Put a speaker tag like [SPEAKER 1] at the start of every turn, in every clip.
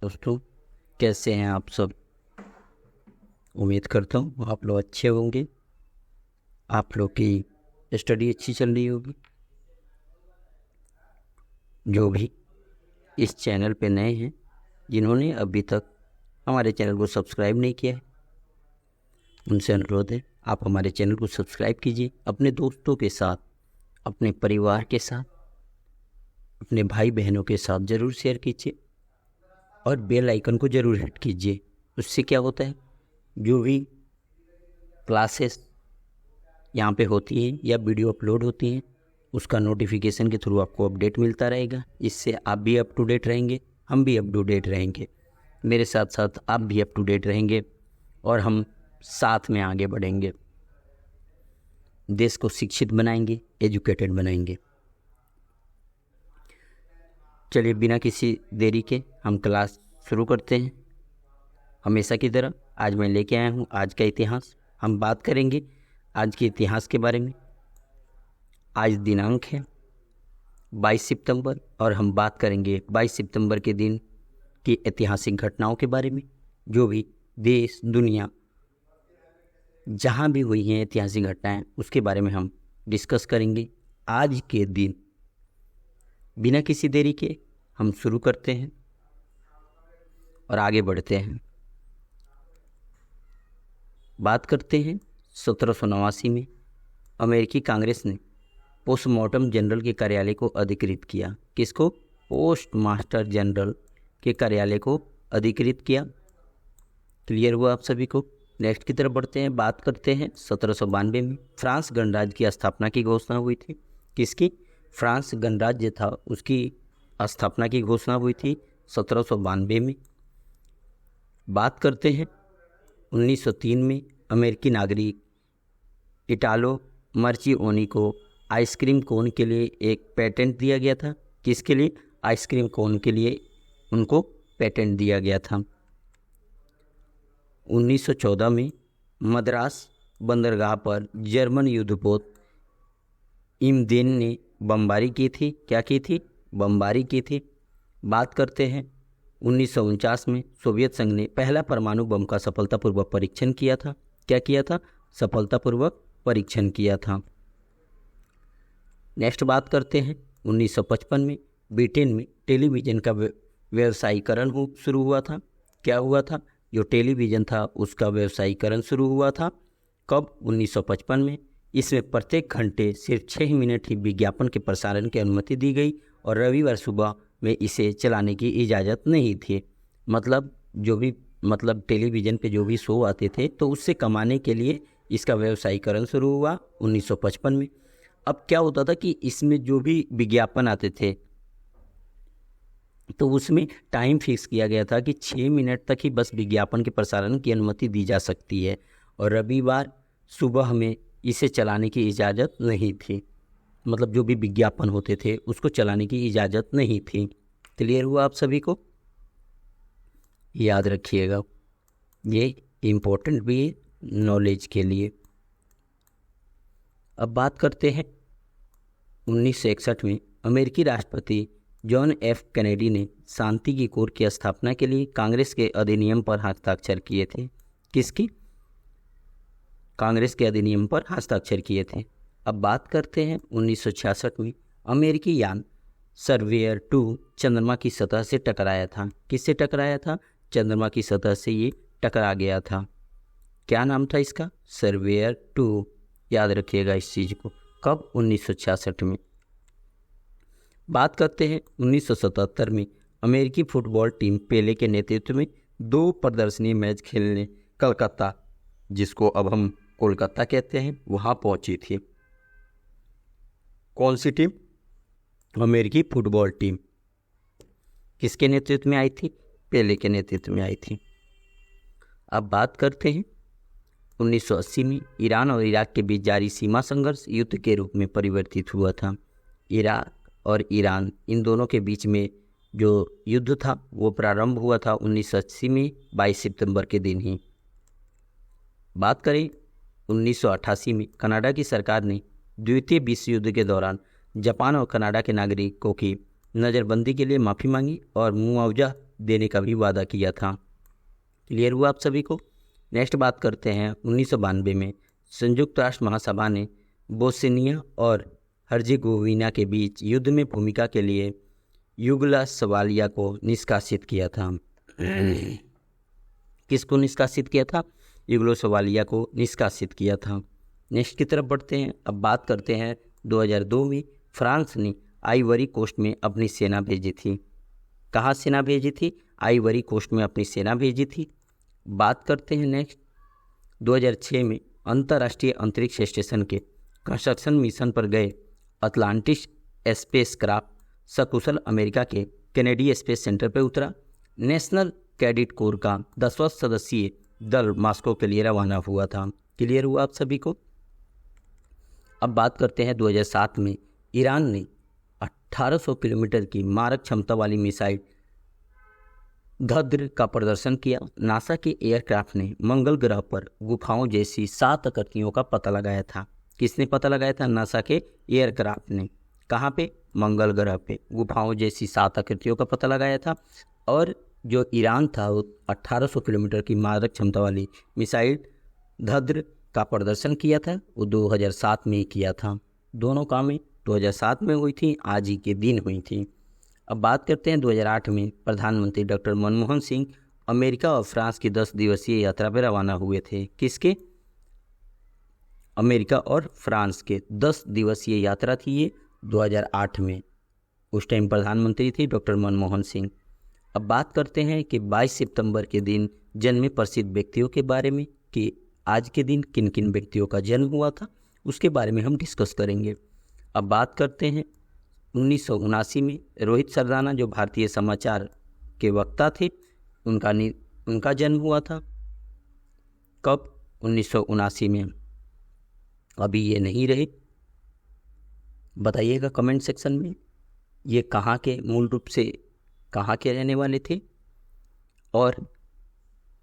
[SPEAKER 1] दोस्तों, कैसे हैं आप सब। उम्मीद करता हूँ आप लोग अच्छे होंगे। आप लोग की स्टडी अच्छी चल रही होगी। जो भी इस चैनल पे नए हैं, जिन्होंने अभी तक हमारे चैनल को सब्सक्राइब नहीं किया है, उनसे अनुरोध है आप हमारे चैनल को सब्सक्राइब कीजिए। अपने दोस्तों के साथ, अपने परिवार के साथ, अपने भाई बहनों के साथ ज़रूर शेयर कीजिए और बेल आइकन को ज़रूर हिट कीजिए। उससे क्या होता है, जो भी क्लासेस यहाँ पे होती हैं या वीडियो अपलोड होती हैं, उसका नोटिफिकेशन के थ्रू आपको अपडेट मिलता रहेगा। इससे आप भी अप टू डेट रहेंगे, हम भी अप टू डेट रहेंगे। मेरे साथ साथ आप भी अप टू डेट रहेंगे और हम साथ में आगे बढ़ेंगे। देश को शिक्षित बनाएंगे, एजुकेटेड बनाएंगे। चलिए बिना किसी देरी के हम क्लास शुरू करते हैं। हमेशा की तरह आज मैं लेके आया हूँ आज का इतिहास। हम बात करेंगे आज के इतिहास के बारे में। आज दिनांक है 22 सितंबर और हम बात करेंगे 22 सितंबर के दिन की ऐतिहासिक घटनाओं के बारे में। जो भी देश दुनिया जहाँ भी हुई हैं ऐतिहासिक घटनाएं, उसके बारे में हम डिस्कस करेंगे आज के दिन। बिना किसी देरी के हम शुरू करते हैं और आगे बढ़ते हैं। बात करते हैं 1789 में अमेरिकी कांग्रेस ने पोस्टमार्टम जनरल के कार्यालय को अधिकृत किया। किसको? पोस्ट मास्टर जनरल के कार्यालय को अधिकृत किया। क्लियर हुआ आप सभी को। नेक्स्ट की तरफ बढ़ते हैं। बात करते हैं 1792 में फ्रांस गणराज्य की स्थापना की घोषणा हुई थी। किसकी? फ्रांस गणराज्य था, उसकी स्थापना की घोषणा हुई थी 1792 में। बात करते हैं 1903 में अमेरिकी नागरिक इटालो मर्चिओनी को आइसक्रीम कोन के लिए एक पेटेंट दिया गया था। किसके लिए? आइसक्रीम कोन के लिए उनको पेटेंट दिया गया था। 1914 में मद्रास बंदरगाह पर जर्मन युद्धपोत इमदेन ने बमबारी की थी। क्या की थी? बमबारी की थी। बात करते हैं 1949 में सोवियत संघ ने पहला परमाणु बम का सफलतापूर्वक परीक्षण किया था। क्या किया था? सफलतापूर्वक परीक्षण किया था। नेक्स्ट बात करते हैं 1955 में ब्रिटेन में टेलीविज़न का व्यवसायीकरण शुरू हुआ था। क्या हुआ था? जो टेलीविज़न था उसका व्यवसायीकरण शुरू हुआ था। कब? 1955 में। इसमें प्रत्येक घंटे सिर्फ 6 मिनट ही विज्ञापन के प्रसारण की अनुमति दी गई और रविवार सुबह में इसे चलाने की इजाज़त नहीं थी। मतलब टेलीविज़न पे जो भी शो आते थे तो उससे कमाने के लिए इसका व्यवसायीकरण शुरू हुआ 1955 में। अब क्या होता था कि इसमें जो भी विज्ञापन आते थे तो उसमें टाइम फिक्स किया गया था कि 6 मिनट तक ही बस विज्ञापन के प्रसारण की अनुमति दी जा सकती है और रविवार सुबह में इसे चलाने की इजाज़त नहीं थी। मतलब जो भी विज्ञापन होते थे उसको चलाने की इजाज़त नहीं थी। क्लियर हुआ आप सभी को? याद रखिएगा, ये इम्पोर्टेंट भी है नॉलेज के लिए। अब बात करते हैं 1961 में अमेरिकी राष्ट्रपति जॉन एफ कैनेडी ने शांति की कोर की स्थापना के लिए कांग्रेस के अधिनियम पर हस्ताक्षर किए थे। किसकी? कांग्रेस के अधिनियम पर हस्ताक्षर किए थे। अब बात करते हैं 1966 में अमेरिकी यान सर्वेयर 2 चंद्रमा की सतह से टकराया था। किससे टकराया था? चंद्रमा की सतह से ये टकरा गया था। क्या नाम था इसका? सर्वेयर 2। याद रखिएगा इस चीज़ को। कब? 1966 में। बात करते हैं 1977 में अमेरिकी फुटबॉल टीम पेले के नेतृत्व में 2 प्रदर्शनी मैच खेलने कलकत्ता, जिसको अब हम कोलकाता कहते हैं, वहाँ पहुँची थी। कौन सी टीम? अमेरिकी फुटबॉल टीम। किसके नेतृत्व में आई थी? पेले के नेतृत्व में आई थी। अब बात करते हैं 1980 में ईरान और इराक के बीच जारी सीमा संघर्ष युद्ध के रूप में परिवर्तित हुआ था। इराक और ईरान, इन दोनों के बीच में जो युद्ध था वो प्रारंभ हुआ था 1980 में 22 सितंबर के दिन ही। बात करें 1988 में कनाडा की सरकार ने द्वितीय विश्व युद्ध के दौरान जापान और कनाडा के नागरिकों की नज़रबंदी के लिए माफ़ी मांगी और मुआवजा देने का भी वादा किया था। क्लियर हुआ आप सभी को। नेक्स्ट बात करते हैं 1992 में संयुक्त राष्ट्र महासभा ने बोस्निया और हर्जेगोविना के बीच युद्ध में भूमिका के लिए युगोस्लाविया को निष्कासित किया था। किसको निष्कासित किया था? युगोस्लाविया को निष्कासित किया था। नेक्स्ट की तरफ बढ़ते हैं। अब बात करते हैं 2002 में फ्रांस ने आइवरी कोस्ट में अपनी सेना भेजी थी। कहाँ सेना भेजी थी? आइवरी कोस्ट में अपनी सेना भेजी थी। बात करते हैं नेक्स्ट 2006 में अंतर्राष्ट्रीय अंतरिक्ष स्टेशन के कंस्ट्रक्शन मिशन पर गए अटलांटिस स्पेस क्राफ्ट सकुशल अमेरिका के कैनेडी स्पेस सेंटर पर उतरा। नेशनल कैडेट कोर का 10वां सदस्यीय दल मॉस्को के लिए रवाना हुआ था। क्लियर हुआ आप सभी को। अब बात करते हैं 2007 में ईरान ने 1800 किलोमीटर की मारक क्षमता वाली मिसाइल धद्र का प्रदर्शन किया। नासा के एयरक्राफ्ट ने मंगल ग्रह पर गुफाओं जैसी 7 आकृतियों का पता लगाया था। किसने पता लगाया था? नासा के एयरक्राफ्ट ने। कहाँ पे? मंगल ग्रह पे गुफाओं जैसी 7 आकृतियों का पता लगाया था। और जो ईरान था वो 1800 किलोमीटर की मारक क्षमता वाली मिसाइल धद्र का प्रदर्शन किया था। वो 2007 में ही किया था। दोनों कामें 2007 में हुई थी, आज ही के दिन हुई थी। अब बात करते हैं 2008 में प्रधानमंत्री डॉक्टर मनमोहन सिंह अमेरिका और फ्रांस की 10 दिवसीय यात्रा पर रवाना हुए थे। किसके? अमेरिका और फ्रांस के 10 दिवसीय यात्रा थी ये 2008 में। उस टाइम प्रधानमंत्री थे डॉक्टर मनमोहन सिंह। अब बात करते हैं कि 22 सितंबर के दिन जन्मे प्रसिद्ध व्यक्तियों के बारे में कि आज के दिन किन किन व्यक्तियों का जन्म हुआ था, उसके बारे में हम डिस्कस करेंगे। अब बात करते हैं 1979 में रोहित सरदाना जो भारतीय समाचार के वक्ता थे उनका जन्म हुआ था। कब? 1979 में। अभी ये नहीं रहे, बताइएगा कमेंट सेक्शन में। ये कहाँ के, मूल रूप से कहाँ के रहने वाले थे और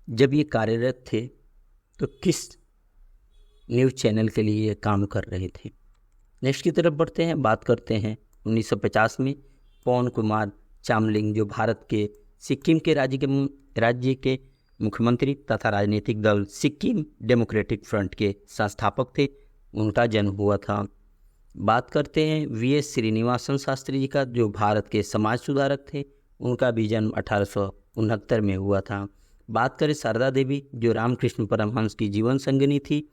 [SPEAKER 1] जब ये कार्यरत थे तो किस न्यूज़ चैनल के लिए ये काम कर रहे थे। नेक्स्ट की तरफ बढ़ते हैं। बात करते हैं 1950 में पवन कुमार चामलिंग जो भारत के सिक्किम के राज्य के मुख्यमंत्री तथा राजनीतिक दल सिक्किम डेमोक्रेटिक फ्रंट के संस्थापक थे, उनका जन्म हुआ था। बात करते हैं वीएस श्रीनिवासन शास्त्री जी का जो भारत के समाज सुधारक थे, उनका भी जन्म 1869 में हुआ था। बात करें शारदा देवी जो रामकृष्ण परमहंस की जीवन संगिनी थी,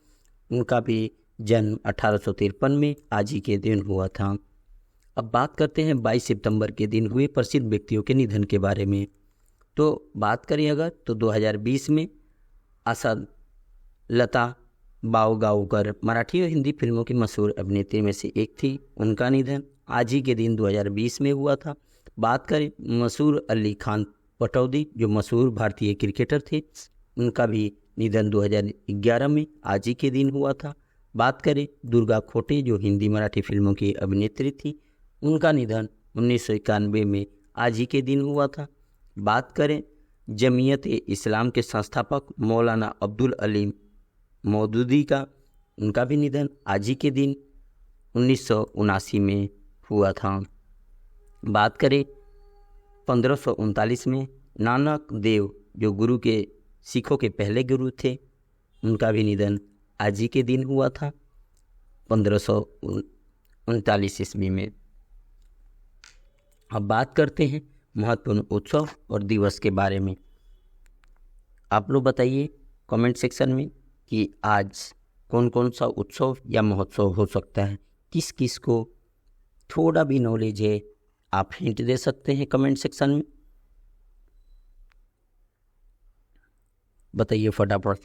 [SPEAKER 1] उनका भी जन्म 1853 में आज ही के दिन हुआ था। अब बात करते हैं 22 सितंबर के दिन हुए प्रसिद्ध व्यक्तियों के निधन के बारे में। तो बात करें अगर तो 2020 में आशा लता बावगांवकर मराठी और हिंदी फिल्मों की मशहूर अभिनेत्री में से एक थी, उनका निधन आज ही के दिन 2020 में हुआ था। बात करें मशहूर अली खान पटौदी जो मशहूर भारतीय क्रिकेटर थे, उनका भी निधन 2011 में आज ही के दिन हुआ था। बात करें दुर्गा खोटे जो हिंदी मराठी फिल्मों की अभिनेत्री थी, उनका निधन 1991 में आज ही के दिन हुआ था। बात करें जमीयत इस्लाम के संस्थापक मौलाना अब्दुल अलीम मौदूदी का, उनका भी निधन आज ही के दिन 1979 में हुआ था। बात करें 1539 में नानक देव जो गुरु के सिखों के पहले गुरु थे, उनका भी निधन आज ही के दिन हुआ था 1539 ईस्वी में। अब बात करते हैं महत्वपूर्ण उत्सव और दिवस के बारे में। आप लोग बताइए कमेंट सेक्शन में कि आज कौन कौन सा उत्सव या महोत्सव हो सकता है, किस किस को थोड़ा भी नॉलेज है आप हिंट दे सकते हैं कमेंट सेक्शन में, बताइए फटाफट।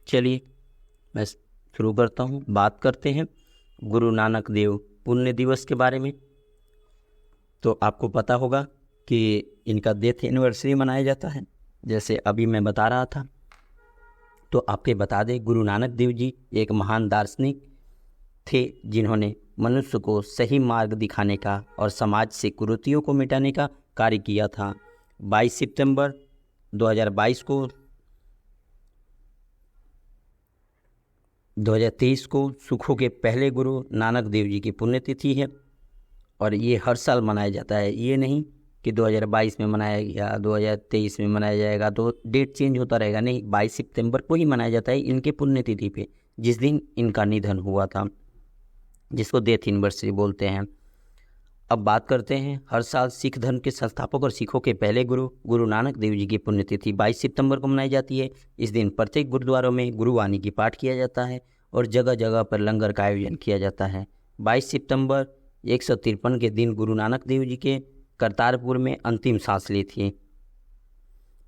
[SPEAKER 1] चलिए मैं शुरू करता हूँ। बात करते हैं गुरु नानक देव पुण्य दिवस के बारे में। तो आपको पता होगा कि इनका डेथ एनिवर्सरी मनाया जाता है, जैसे अभी मैं बता रहा था। तो आपके बता दें गुरु नानक देव जी एक महान दार्शनिक थे जिन्होंने मनुष्य को सही मार्ग दिखाने का और समाज से कुरीतियों को मिटाने का कार्य किया था। 22 सितंबर 2022 को 2023 को सिखों के पहले गुरु नानक देव जी की पुण्यतिथि है और ये हर साल मनाया जाता है। ये नहीं कि 2022 में मनाया गया, 2023 में मनाया जाएगा, तो डेट चेंज होता रहेगा। नहीं, 22 सितंबर को ही मनाया जाता है इनके पुण्यतिथि पे, जिस दिन इनका निधन हुआ था, जिसको डेथ एनिवर्सरी बोलते हैं। अब बात करते हैं, हर साल सिख धर्म के संस्थापक और सिखों के पहले गुरु गुरु नानक देव जी की पुण्यतिथि 22 सितंबर को मनाई जाती है। इस दिन प्रत्येक गुरुद्वारों में गुरुवाणी की पाठ किया जाता है और जगह जगह पर लंगर का आयोजन किया जाता है। 22 सितंबर 153 के दिन गुरु नानक देव जी के करतारपुर में अंतिम सांस ली थी।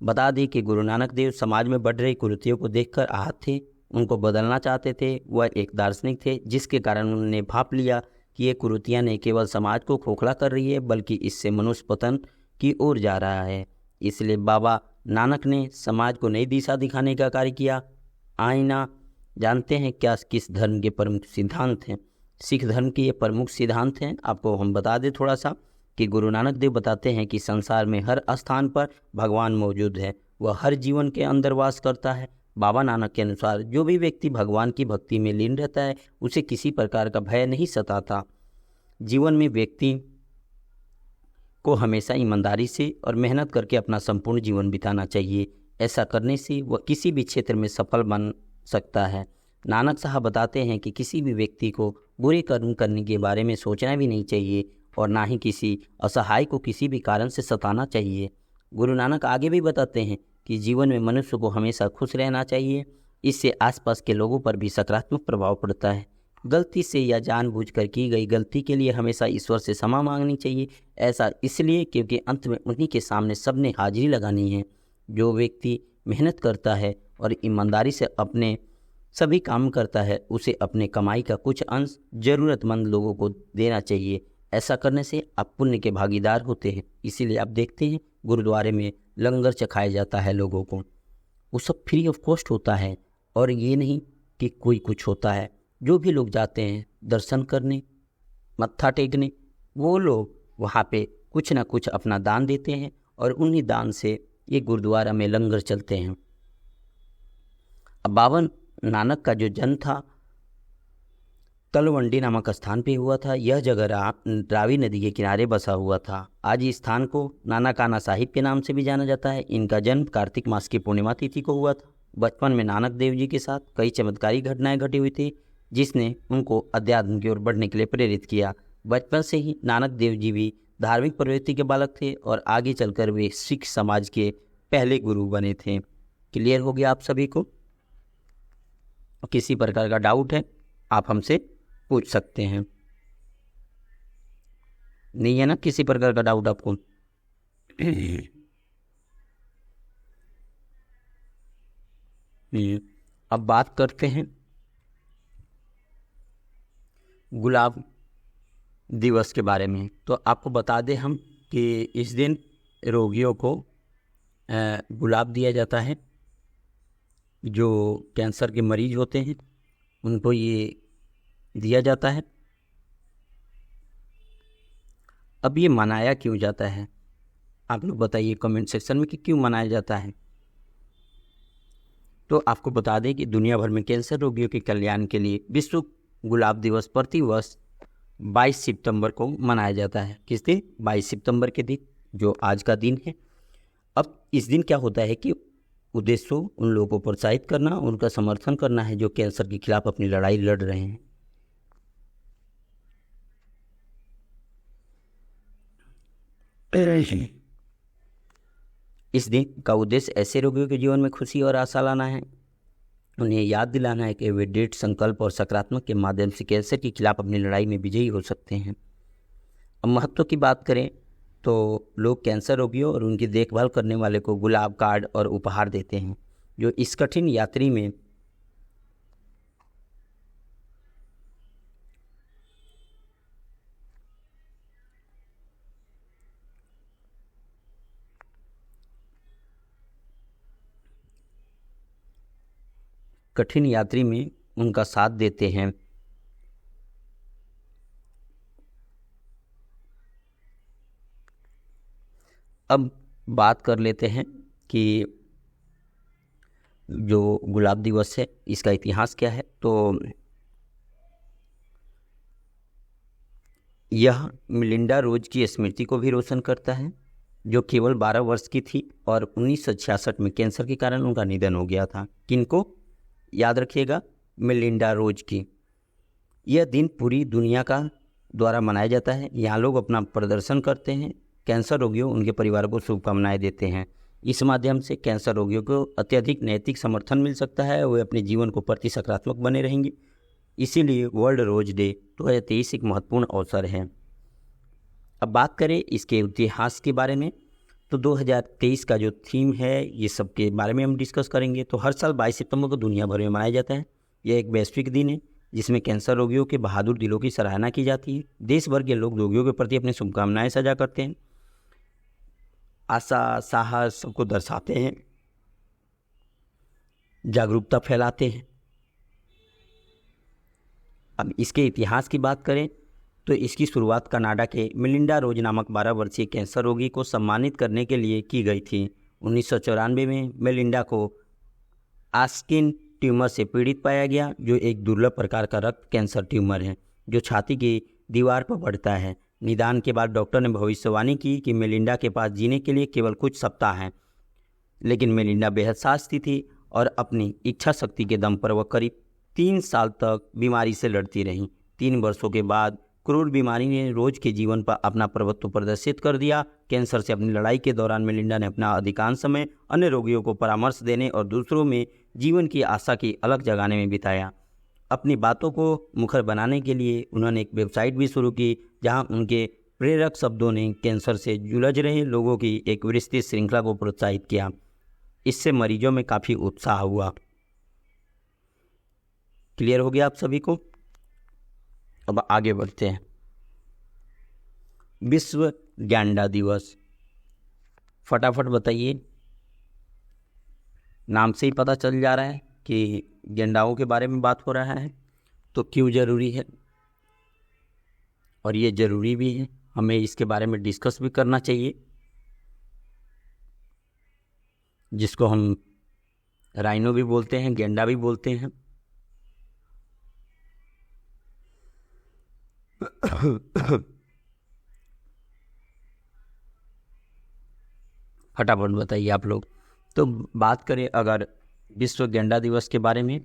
[SPEAKER 1] बता दें कि गुरु नानक देव समाज में बढ़ रही कुरीतियों को देखकर आहत थे, उनको बदलना चाहते थे। वह एक दार्शनिक थे, जिसके कारण उन्होंने भाप लिया कि ये कुरीतियाँ न केवल समाज को खोखला कर रही है, बल्कि इससे मनुष्य पतन की ओर जा रहा है। इसलिए बाबा नानक ने समाज को नई दिशा दिखाने का कार्य किया। आईना जानते हैं क्या किस धर्म के प्रमुख सिद्धांत हैं? सिख धर्म के ये प्रमुख सिद्धांत हैं। आपको हम बता दें थोड़ा सा कि गुरु नानक देव बताते हैं कि संसार में हर स्थान पर भगवान मौजूद है, वह हर जीवन के अंदर वास करता है। बाबा नानक के अनुसार जो भी व्यक्ति भगवान की भक्ति में लीन रहता है, उसे किसी प्रकार का भय नहीं सताता। जीवन में व्यक्ति को हमेशा ईमानदारी से और मेहनत करके अपना संपूर्ण जीवन बिताना चाहिए। ऐसा करने से वह किसी भी क्षेत्र में सफल बन सकता है। नानक साहब बताते हैं कि किसी भी व्यक्ति को बुरे कर्म करने के बारे में सोचना भी नहीं चाहिए और ना ही किसी असहाय को किसी भी कारण से सताना चाहिए। गुरु नानक आगे भी बताते हैं कि जीवन में मनुष्य को हमेशा खुश रहना चाहिए, इससे आसपास के लोगों पर भी सकारात्मक प्रभाव पड़ता है। गलती से या जानबूझकर की गई गलती के लिए हमेशा ईश्वर से क्षमा मांगनी चाहिए। ऐसा इसलिए क्योंकि अंत में उन्हीं के सामने सबने हाजिरी लगानी है। जो व्यक्ति मेहनत करता है और ईमानदारी से अपने सभी काम करता है, उसे अपने कमाई का कुछ अंश ज़रूरतमंद लोगों को देना चाहिए। ऐसा करने से आप पुण्य के भागीदार होते हैं। इसीलिए आप देखते हैं गुरुद्वारे में लंगर चखाया जाता है लोगों को, वो सब फ्री ऑफ कॉस्ट होता है। और ये नहीं कि कोई कुछ होता है, जो भी लोग जाते हैं दर्शन करने, मत्था टेकने, वो लोग वहाँ पे कुछ ना कुछ अपना दान देते हैं और उन्हीं दान से ये गुरुद्वारा में लंगर चलते हैं। अब बाबा नानक का जो जन्म था तलवंडी नामक स्थान पे हुआ था। यह जगह रावी नदी के किनारे बसा हुआ था। आज इस स्थान को नानकाना साहिब के नाम से भी जाना जाता है। इनका जन्म कार्तिक मास की पूर्णिमा तिथि को हुआ था। बचपन में नानक देव जी के साथ कई चमत्कारी घटनाएं घटी हुई थी, जिसने उनको अध्यात्म की ओर बढ़ने के लिए प्रेरित किया। बचपन से ही नानक देव जी भी धार्मिक प्रवृत्ति के बालक थे और आगे चलकर वे सिख समाज के पहले गुरु बने थे। क्लियर हो गया आप सभी को? किसी प्रकार का डाउट है आप हमसे पूछ सकते हैं। नहीं है ना किसी प्रकार का डाउट आपको? अब बात करते हैं गुलाब दिवस के बारे में। तो आपको बता दें हम कि इस दिन रोगियों को गुलाब दिया जाता है। जो कैंसर के मरीज होते हैं उनको ये दिया जाता है। अब ये मनाया क्यों जाता है, आप लोग बताइए कमेंट सेक्शन में कि क्यों मनाया जाता है। तो आपको बता दें कि दुनिया भर में कैंसर रोगियों के कल्याण के लिए विश्व गुलाब दिवस प्रति वर्ष 22 सितंबर को मनाया जाता है। किस दिन? 22 सितंबर के दिन, जो आज का दिन है। अब इस दिन क्या होता है कि उद्देश्य उन लोगों को प्रोत्साहित करना, उनका समर्थन करना है जो कैंसर के खिलाफ अपनी लड़ाई लड़ रहे हैं। इस दिन का उद्देश्य ऐसे रोगियों के जीवन में खुशी और आशा लाना है। उन्हें याद दिलाना है कि वे दृढ़ संकल्प और सकारात्मक के माध्यम से कैंसर के खिलाफ अपनी लड़ाई में विजयी हो सकते हैं। अब महत्व की बात करें तो लोग कैंसर रोगियों और उनकी देखभाल करने वाले को गुलाब, कार्ड और उपहार देते हैं, जो इस कठिन यात्रा में उनका साथ देते हैं। अब बात कर लेते हैं कि जो गुलाब दिवस है इसका इतिहास क्या है। तो यह मिलिंडा रोज की स्मृति को भी रोशन करता है। जो केवल 12 वर्ष की थी और 1966 में कैंसर के कारण उनका निधन हो गया था। किनको याद रखिएगा? मेलिंडा रोज की। यह दिन पूरी दुनिया का द्वारा मनाया जाता है। यहाँ लोग अपना प्रदर्शन करते हैं, कैंसर रोगियों उनके परिवार को शुभकामनाएं देते हैं। इस माध्यम से कैंसर रोगियों को अत्यधिक नैतिक समर्थन मिल सकता है, वे अपने जीवन को प्रति सकारात्मक बने रहेंगे। इसीलिए वर्ल्ड रोज डे 2023 एक महत्वपूर्ण अवसर है। अब बात करें इसके इतिहास के बारे में, तो 2023 का जो थीम है ये सब के बारे में हम डिस्कस करेंगे। तो हर साल 22 सितंबर को दुनिया भर में मनाया जाता है। यह एक वैश्विक दिन है जिसमें कैंसर रोगियों के बहादुर दिलों की सराहना की जाती है। देश भर के लोग रोगियों के प्रति अपनी शुभकामनाएं साझा करते हैं, आशा साहस सबको दर्शाते हैं, जागरूकता फैलाते हैं। अब इसके इतिहास की बात करें तो इसकी शुरुआत कनाडा के मेलिंडा रोज नामक 12 वर्षीय कैंसर रोगी को सम्मानित करने के लिए की गई थी। 1994 में मेलिंडा को आस्किन ट्यूमर से पीड़ित पाया गया, जो एक दुर्लभ प्रकार का रक्त कैंसर ट्यूमर है जो छाती की दीवार पर बढ़ता है। निदान के बाद डॉक्टर ने भविष्यवाणी की कि मेलिंडा के पास जीने के लिए केवल कुछ सप्ताह हैं, लेकिन मेलिंडा बेहद साहसी थी और अपनी इच्छा शक्ति के दम पर वह करीब 3 साल तक बीमारी से लड़ती रहीं। 3 वर्षों के बाद क्रूर बीमारी ने रोज के जीवन पर अपना प्रभुत्व प्रदर्शित कर दिया। कैंसर से अपनी लड़ाई के दौरान मेलिंडा ने अपना अधिकांश समय अन्य रोगियों को परामर्श देने और दूसरों में जीवन की आशा की अलग जगाने में बिताया। अपनी बातों को मुखर बनाने के लिए उन्होंने एक वेबसाइट भी शुरू की, जहां उनके प्रेरक शब्दों ने कैंसर से जूझ रहे लोगों की एक विस्तृत श्रृंखला को प्रोत्साहित किया। इससे मरीजों में काफ़ी उत्साह हुआ। क्लियर हो गया आप सभी को? अब आगे बढ़ते हैं। विश्व गैंडा दिवस, फटाफट बताइए। नाम से ही पता चल जा रहा है कि गैंडाओं के बारे में बात हो रहा है, तो क्यों ज़रूरी है? और ये ज़रूरी भी है, हमें इसके बारे में डिस्कस भी करना चाहिए, जिसको हम राइनो भी बोलते हैं, गैंडा भी बोलते हैं। फटाफट बताइए आप लोग। तो बात करें अगर विश्व गैंडा दिवस के बारे में,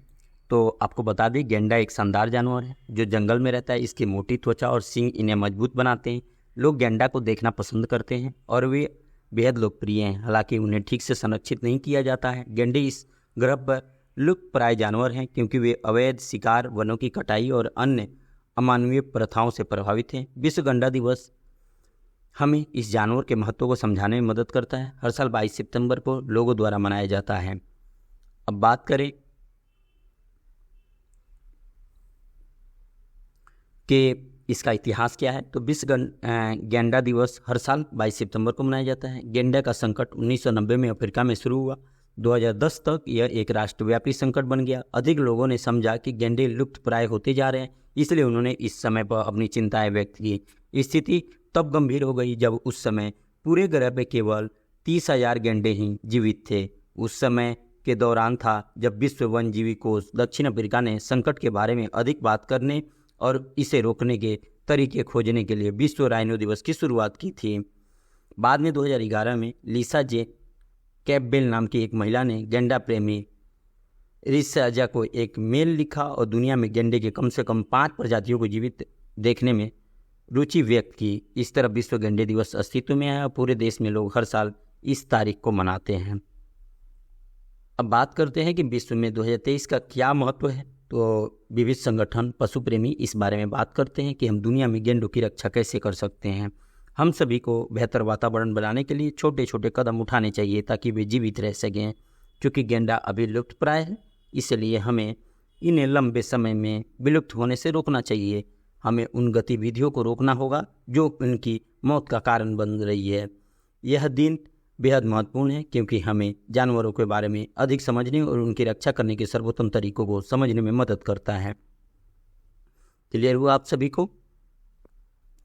[SPEAKER 1] तो आपको बता दें गैंडा एक शानदार जानवर है जो जंगल में रहता है। इसकी मोटी त्वचा और सींग इन्हें मजबूत बनाते हैं। लोग गैंडा को देखना पसंद करते हैं और वे बेहद लोकप्रिय हैं, हालांकि उन्हें ठीक से संरक्षित नहीं किया जाता है। गैंडे इस ग्रह पर लुप्तप्राय जानवर हैं क्योंकि वे अवैध शिकार, वनों की कटाई और अन्य अमानवीय प्रथाओं से प्रभावित हैं। विश्व गैंडा दिवस हमें इस जानवर के महत्व को समझाने में मदद करता है। हर साल 22 सितंबर को लोगों द्वारा मनाया जाता है। अब बात करें कि इसका इतिहास क्या है, तो विश्व गैंडा दिवस हर साल 22 सितंबर को मनाया जाता है। गैंडा का संकट 1990 में अफ्रीका में शुरू हुआ। 2010 तक यह एक राष्ट्रव्यापी संकट बन गया। अधिक लोगों ने समझा कि गैंडे लुप्त प्राय होते जा रहे हैं, इसलिए उन्होंने इस समय पर अपनी चिंताएं व्यक्त की। स्थिति तब गंभीर हो गई जब उस समय पूरे ग्रह पे केवल 30,000 गैंडे ही जीवित थे। उस समय के दौरान था जब विश्व वन्यजीवी कोष दक्षिण अफ्रीका ने संकट के बारे में अधिक बात करने और इसे रोकने के तरीके खोजने के लिए विश्व राइनो दिवस की शुरुआत की थी। बाद में 2011 में लिसा जे कैपबेल नाम की एक महिला ने गैंडा प्रेमी रिसाजा को एक मेल लिखा और दुनिया में गैंडे के कम से कम 5 प्रजातियों को जीवित देखने में रुचि व्यक्त की। इस तरह विश्व गैंडे दिवस अस्तित्व में आया। पूरे देश में लोग हर साल इस तारीख को मनाते हैं। अब बात करते हैं कि विश्व में 2023 का क्या महत्व है। तो विविध संगठन पशु प्रेमी इस बारे में बात करते हैं कि हम दुनिया में गैंडों की रक्षा कैसे कर सकते हैं। हम सभी को बेहतर वातावरण बनाने के लिए छोटे छोटे कदम उठाने चाहिए ताकि वे जीवित रह सकें। क्योंकि गैंडा अभी लुप्तप्राय है, इसलिए हमें इन्हें लंबे समय में विलुप्त होने से रोकना चाहिए। हमें उन गतिविधियों को रोकना होगा जो उनकी मौत का कारण बन रही है। यह दिन बेहद महत्वपूर्ण है क्योंकि हमें जानवरों के बारे में अधिक समझने और उनकी रक्षा करने के सर्वोत्तम तरीकों को समझने में मदद करता है। क्लियर हुआ आप सभी को?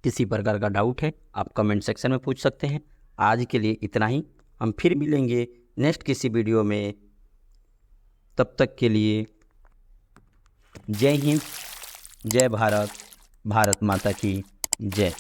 [SPEAKER 1] किसी प्रकार का डाउट है आप कमेंट सेक्शन में पूछ सकते हैं। आज के लिए इतना ही, हम फिर मिलेंगे नेक्स्ट किसी वीडियो में। तब तक के लिए जय हिंद, जय भारत, भारत माता की जय।